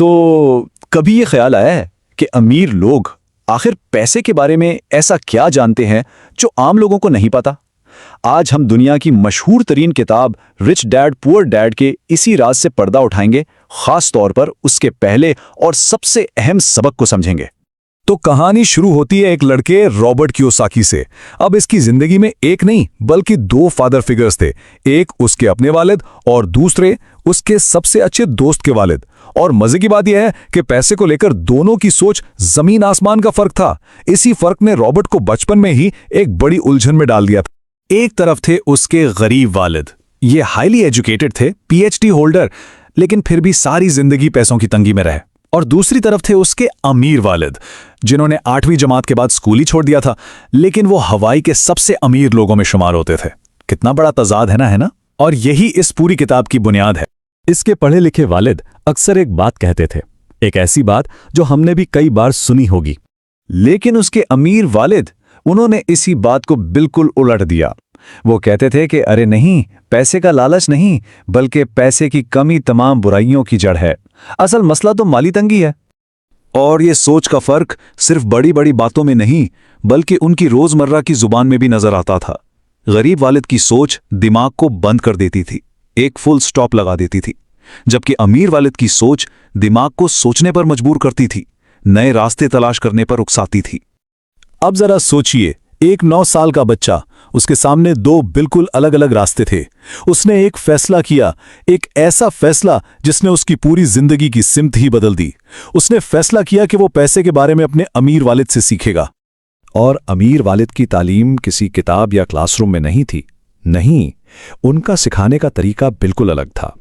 तो कभी ये ख्याल आया है कि अमीर लोग आखिर पैसे के बारे में ऐसा क्या जानते हैं जो आम लोगों को नहीं पता? आज हम दुनिया की मशहूर तरीन किताब रिच डैड पुअर डैड के इसी राज से पर्दा उठाएंगे, खास तौर पर उसके पहले और सबसे अहम सबक को समझेंगे। तो कहानी शुरू होती है एक लड़के रॉबर्ट कियोसाकी से। अब इसकी जिंदगी में एक नहीं बल्कि दो फादर फिगर्स थे, एक उसके अपने वालिद और दूसरे उसके सबसे अच्छे दोस्त के वालिद। और मजे की बात यह है कि पैसे को लेकर दोनों की सोच जमीन आसमान का फर्क था। इसी फर्क ने रॉबर्ट को बचपन में ही एक बड़ी उलझन में डाल दिया था। एक तरफ थे उसके गरीब वालिद, ये हाईली एजुकेटेड थे, पीएचडी होल्डर, लेकिन फिर भी सारी जिंदगी पैसों की तंगी में रहे। और दूसरी तरफ थे उसके अमीर वालिद, जिन्होंने 8वीं जमात के बाद स्कूल ही छोड़ दिया था, लेकिन वो हवाई के सबसे अमीर लोगों में शुमार होते थे। कितना बड़ा तजाद है ना? और यही इस पूरी किताब की बुनियाद है। इसके पढ़े लिखे वालिद अक्सर एक बात कहते थे, एक ऐसी बात जो हमने भी कई बार सुनी होगी। लेकिन उसके अमीर वालिद, उन्होंने इसी बात को बिल्कुल उलट दिया। वो कहते थे कि अरे नहीं, पैसे का लालच नहीं, बल्कि पैसे की कमी तमाम बुराइयों की जड़ है। असल मसला तो माली तंगी है। और ये सोच का फर्क सिर्फ बड़ी बड़ी बातों में नहीं, बल्कि उनकी रोजमर्रा की जुबान में भी नजर आता था। गरीब वालिद की सोच दिमाग को बंद कर देती थी, एक फुल स्टॉप लगा देती थी, जबकि अमीर वालिद की सोच दिमाग को सोचने पर मजबूर करती थी, नए रास्ते तलाश करने पर उकसाती थी। अब जरा सोचिए, एक 9 साल का बच्चा, उसके सामने दो बिल्कुल अलग अलग रास्ते थे। उसने एक फैसला किया, एक ऐसा फैसला जिसने उसकी पूरी जिंदगी की सिमत ही बदल दी। उसने फैसला किया कि वो पैसे के बारे में अपने अमीर वालिद से सीखेगा। और अमीर वालिद की तालीम किसी किताब या क्लासरूम में नहीं थी, नहीं, उनका सिखाने का तरीका बिल्कुल अलग था।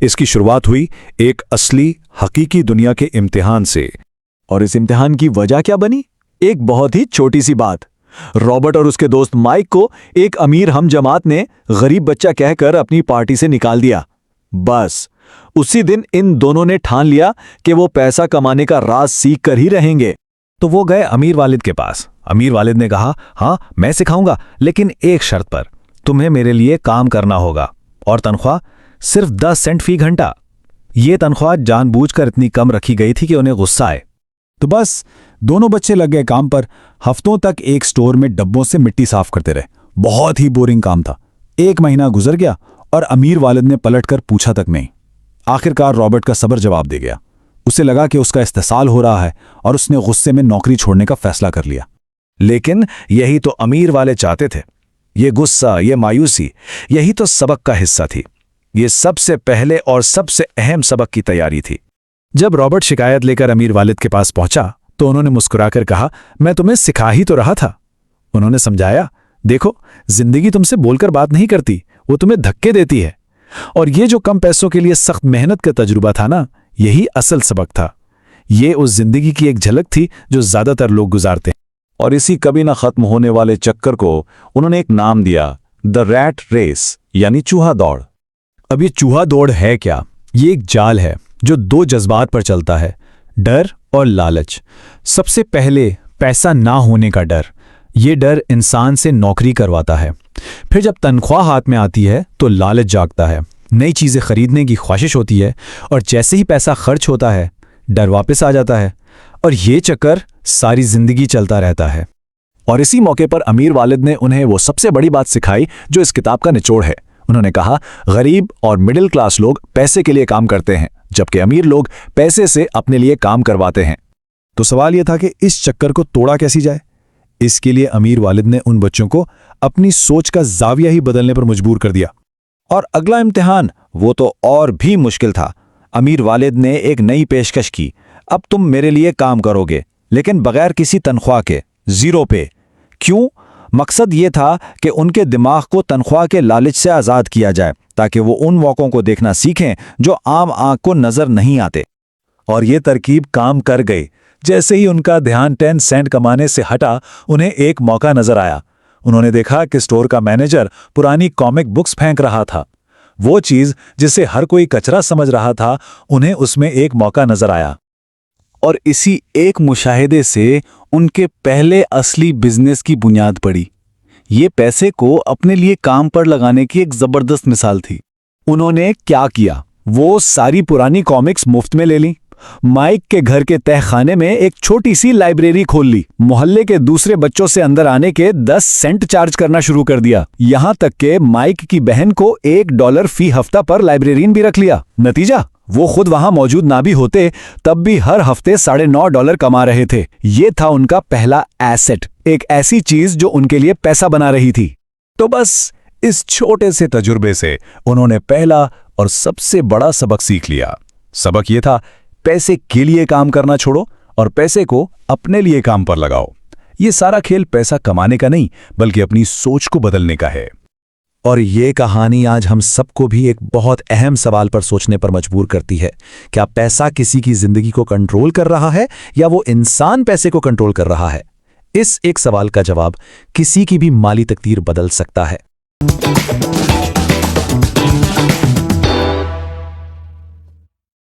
इसकी शुरुआत हुई एक असली हकीकी दुनिया के इम्तिहान से। और इस इम्तिहान की वजह क्या बनी? एक बहुत ही छोटी सी बात। रॉबर्ट और उसके दोस्त माइक को एक अमीर हम जमात ने गरीब बच्चा कहकर अपनी पार्टी से निकाल दिया। बस उसी दिन इन दोनों ने ठान लिया कि वो पैसा कमाने का राज सीख कर ही रहेंगे। तो वो गए अमीर वालिद के पास। अमीर वालिद ने कहा, हाँ मैं सिखाऊंगा, लेकिन एक शर्त पर, तुम्हें मेरे लिए काम करना होगा और तनख्वाह सिर्फ 10 सेंट फी घंटा। ये तनख्वाह जानबूझकर इतनी कम रखी गई थी कि उन्हें गुस्सा आए। तो बस दोनों बच्चे लग गए काम पर। हफ्तों तक एक स्टोर में डब्बों से मिट्टी साफ करते रहे। बहुत ही बोरिंग काम था। 1 महीना गुजर गया और अमीर वालिद ने पलटकर पूछा तक नहीं। आखिरकार रॉबर्ट का सब्र जवाब दे गया। उसे लगा कि उसका इस्तेसाल हो रहा है और उसने गुस्से में नौकरी छोड़ने का फैसला कर लिया। लेकिन यही तो अमीर वाले चाहते थे। ये गुस्सा, ये मायूसी, यही तो सबक का हिस्सा थी। ये सबसे पहले और सबसे अहम सबक की तैयारी थी। जब रॉबर्ट शिकायत लेकर अमीर वालिद के पास पहुंचा तो उन्होंने मुस्कुराकर कहा, मैं तुम्हें सिखा ही तो रहा था। उन्होंने समझाया, देखो, जिंदगी तुमसे बोलकर बात नहीं करती, वो तुम्हें धक्के देती है। और ये जो कम पैसों के लिए सख्त मेहनत का तजुर्बा था ना, यही असल सबक था। ये उस जिंदगी की एक झलक थी जो ज्यादातर लोग गुजारते हैं। और इसी कभी ना खत्म होने वाले चक्कर को उन्होंने एक नाम दिया, द रैट रेस, यानी चूहा दौड़। अब ये चूहा दौड़ है क्या? ये एक जाल है जो 2 जज्बात पर चलता है, डर और लालच। सबसे पहले पैसा ना होने का डर। ये डर इंसान से नौकरी करवाता है। फिर जब तनख्वाह हाथ में आती है तो लालच जागता है, नई चीजें खरीदने की ख्वाहिश होती है, और जैसे ही पैसा खर्च होता है डर वापस आ जाता है, और ये चक्कर सारी जिंदगी चलता रहता है। और इसी मौके पर अमीर वालिद ने उन्हें वो सबसे बड़ी बात सिखाई जो इस किताब का निचोड़ है। उन्होंने कहा, गरीब और मिडिल क्लास लोग पैसे के लिए काम करते हैं, जबकि अमीर लोग पैसे से अपने लिए काम करवाते हैं। तो सवाल यह था कि इस चक्कर को तोड़ा कैसे जाए। इसके लिए अमीर वालिद ने उन बच्चों को अपनी सोच का जाविया ही बदलने पर मजबूर कर दिया। और अगला इम्तिहान वो तो और भी मुश्किल था। अमीर वालिद ने एक नई पेशकश की, अब तुम मेरे लिए काम करोगे, लेकिन बगैर किसी तनख्वाह के, 0 पे। क्यों? मकसद ये था कि उनके दिमाग को तनख्वाह के लालच से आज़ाद किया जाए, ताकि वो उन मौक़ों को देखना सीखें जो आम आंख को नजर नहीं आते। और ये तरकीब काम कर गई। जैसे ही उनका ध्यान 10 सेंट कमाने से हटा, उन्हें एक मौका नजर आया। उन्होंने देखा कि स्टोर का मैनेजर पुरानी कॉमिक बुक्स फेंक रहा था। वो चीज जिसे हर कोई कचरा समझ रहा था, उन्हें उसमें एक मौका नजर आया। और इसी एक मुशाहिदे से उनके पहले असली बिजनेस की बुनियाद पड़ी। ये पैसे को अपने लिए काम पर लगाने की एक जबरदस्त मिसाल थी। उन्होंने क्या किया? वो सारी पुरानी कॉमिक्स मुफ्त में ले लीं माइक के घर के तहखाने में एक छोटी सी लाइब्रेरी खोल ली। मोहल्ले के दूसरे बच्चों से अंदर आने के 10 सेंट चार्ज करना शुरू कर दिया। यहां तक के माइक की बहन को $1 फी हफ्ता पर लाइब्रेरियन भी रख लिया। नतीजा, वो खुद वहां मौजूद ना भी होते तब भी हर हफ्ते $9.5 कमा रहे थे। ये था उनका पहला एसेट, एक ऐसी चीज जो उनके लिए पैसा बना रही थी। तो बस इस छोटे से तजुर्बे से उन्होंने पहला और सबसे बड़ा सबक सीख लिया। सबक ये था, पैसे के लिए काम करना छोड़ो और पैसे को अपने लिए काम पर लगाओ। ये सारा खेल पैसा कमाने का नहीं, बल्कि अपनी सोच को बदलने का है। और ये कहानी आज हम सबको भी एक बहुत अहम सवाल पर सोचने पर मजबूर करती है। क्या पैसा किसी की जिंदगी को कंट्रोल कर रहा है या वो इंसान पैसे को कंट्रोल कर रहा है? इस एक सवाल का जवाब किसी की भी माली तकदीर बदल सकता है।